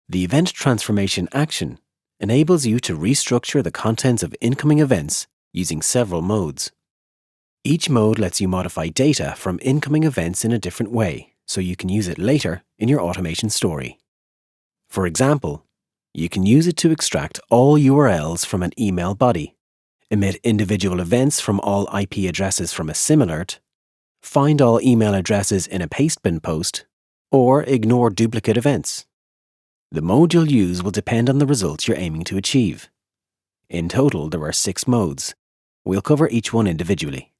The event transformation action enables you to restructure the contents of incoming events using several modes. Each mode lets you modify data from incoming events in a different way, so you can use it later in your automation story. For example, you can use it to extract all URLs from an email body, emit individual events from all IP addresses from a SIM alert, find all email addresses in a pastebin post, or ignore duplicate events. The mode you'll use will depend on the results you're aiming to achieve. In total, there are 6 modes. We'll cover each one individually.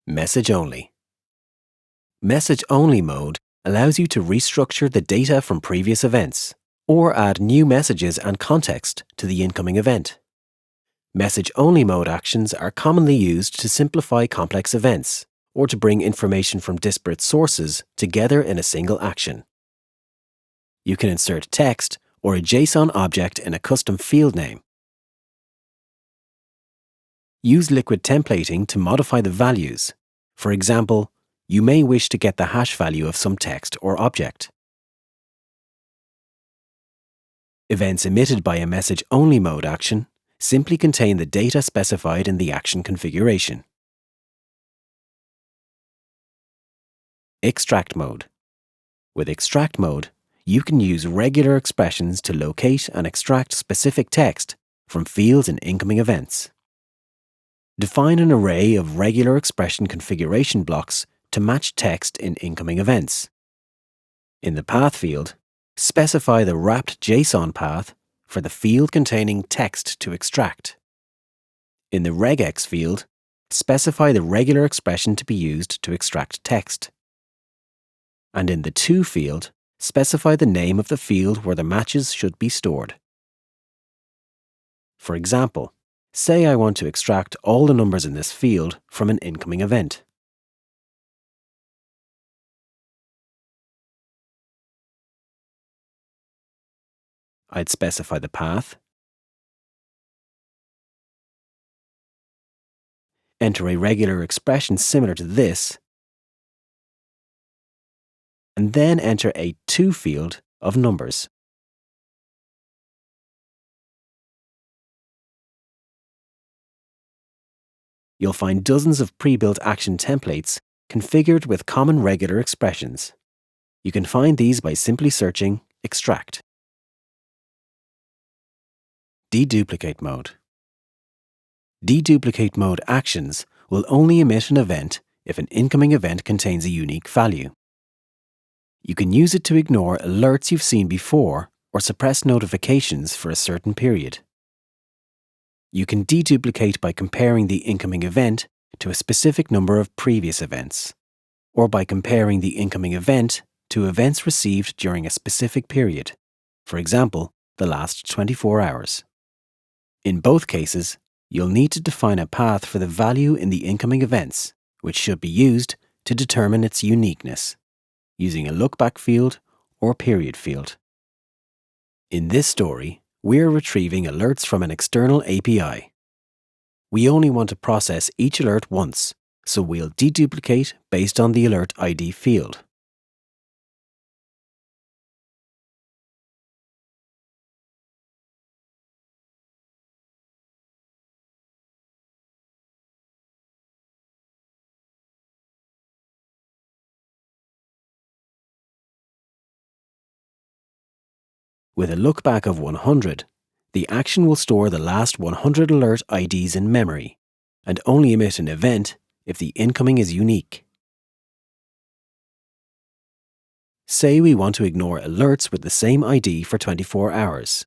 Message only. Message only mode allows you to restructure the data from previous events, or add new messages and context to the incoming event. Message only mode actions are commonly used to simplify complex events, or to bring information from disparate sources together in a single action. You can insert text or a JSON object in a custom field name. Use liquid templating to modify the values. For example, you may wish to get the hash value of some text or object. Events emitted by a message-only mode action simply contain the data specified in the action configuration. Extract mode. With extract mode, you can use regular expressions to locate and extract specific text from fields in incoming events. Define an array of regular expression configuration blocks to match text in incoming events. In the path field, specify the wrapped JSON path for the field containing text to extract. In the regex field, specify the regular expression to be used to extract text. And in the to field, specify the name of the field where the matches should be stored. For example, say I want to extract all the numbers in this field from an incoming event. I'd specify the path, enter a regular expression similar to this, and then enter a to field of numbers. You'll find dozens of pre-built action templates configured with common regular expressions. You can find these by simply searching extract. Deduplicate mode. Deduplicate mode actions will only emit an event if an incoming event contains a unique value. You can use it to ignore alerts you've seen before or suppress notifications for a certain period. You can deduplicate by comparing the incoming event to a specific number of previous events, or by comparing the incoming event to events received during a specific period, for example, the last 24 hours. In both cases, you'll need to define a path for the value in the incoming events, which should be used to determine its uniqueness, using a lookback field or period field. In this story, we're retrieving alerts from an external API. We only want to process each alert once, so we'll deduplicate based on the alert ID field. With a lookback of 100, the action will store the last 100 alert IDs in memory and only emit an event if the incoming is unique. Say we want to ignore alerts with the same ID for 24 hours.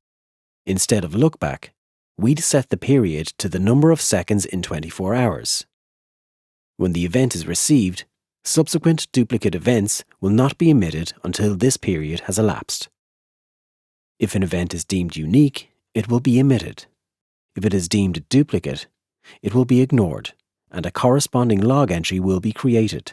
Instead of lookback, we'd set the period to the number of seconds in 24 hours. When the event is received, subsequent duplicate events will not be emitted until this period has elapsed. If an event is deemed unique, it will be emitted. If it is deemed a duplicate, it will be ignored, and a corresponding log entry will be created.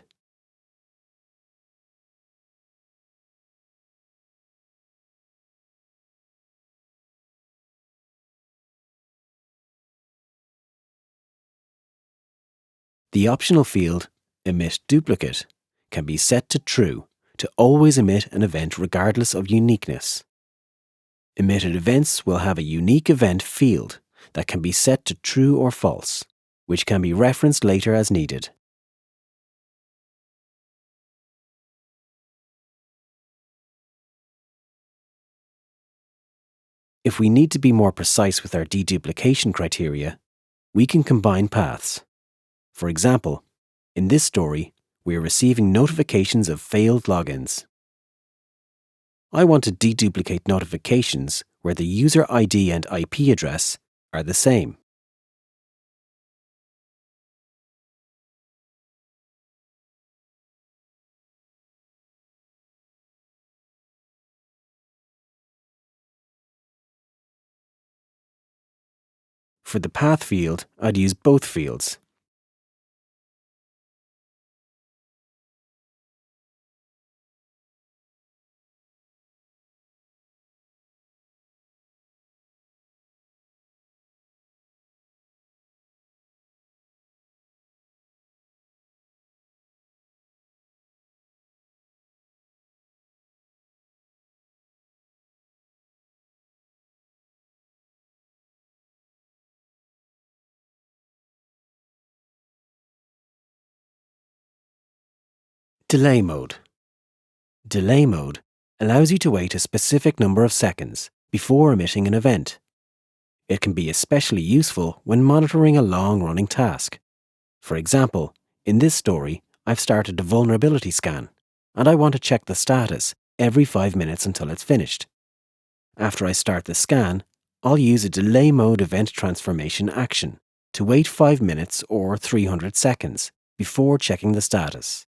The optional field, Emit Duplicate, can be set to true to always emit an event regardless of uniqueness. Emitted events will have a unique event field that can be set to true or false, which can be referenced later as needed. If we need to be more precise with our deduplication criteria, we can combine paths. For example, in this story, we are receiving notifications of failed logins. I want to deduplicate notifications where the user ID and IP address are the same. For the path field, I'd use both fields. Delay mode. Delay mode allows you to wait a specific number of seconds before emitting an event. It can be especially useful when monitoring a long-running task. For example, in this story, I've started a vulnerability scan, and I want to check the status every 5 minutes until it's finished. After I start the scan, I'll use a delay mode event transformation action to wait 5 minutes or 300 seconds before checking the status.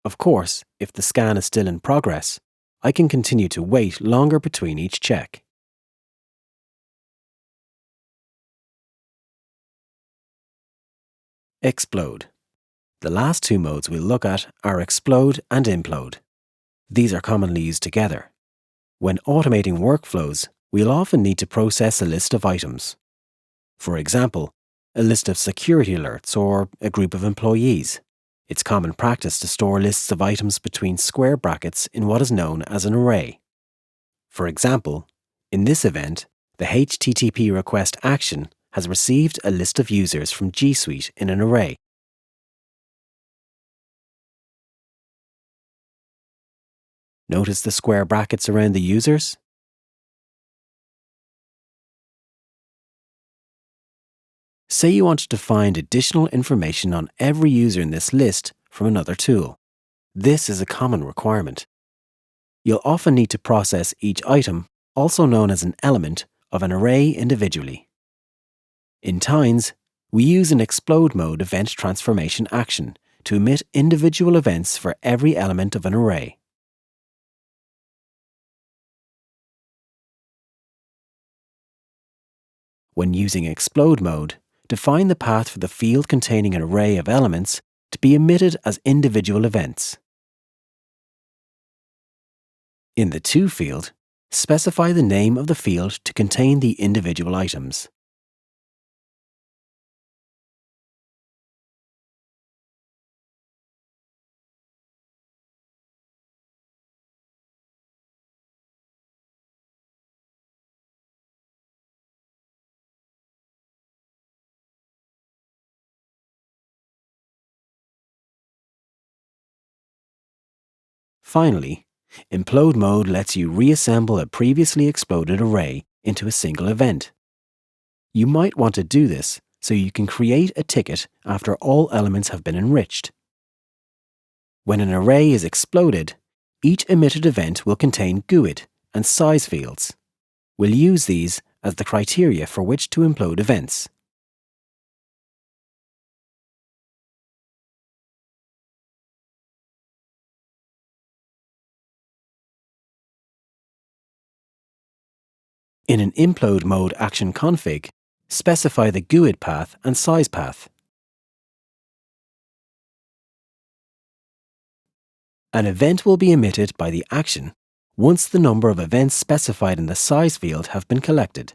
Of course, if the scan is still in progress, I can continue to wait longer between each check. Explode. The last two modes we'll look at are explode and implode. These are commonly used together. When automating workflows, we'll often need to process a list of items. For example, a list of security alerts or a group of employees. It's common practice to store lists of items between square brackets in what is known as an array. For example, in this event, the HTTP request action has received a list of users from G Suite in an array. Notice the square brackets around the users? Say you wanted to find additional information on every user in this list from another tool. This is a common requirement. You'll often need to process each item, also known as an element, of an array individually. In Tines, we use an explode mode event transformation action to emit individual events for every element of an array. When using explode mode, define the path for the field containing an array of elements to be emitted as individual events. In the To field, specify the name of the field to contain the individual items. Finally, implode mode lets you reassemble a previously exploded array into a single event. You might want to do this so you can create a ticket after all elements have been enriched. When an array is exploded, each emitted event will contain GUID and size fields. We'll use these as the criteria for which to implode events. In an implode mode action config, specify the GUID path and size path. An event will be emitted by the action once the number of events specified in the size field have been collected.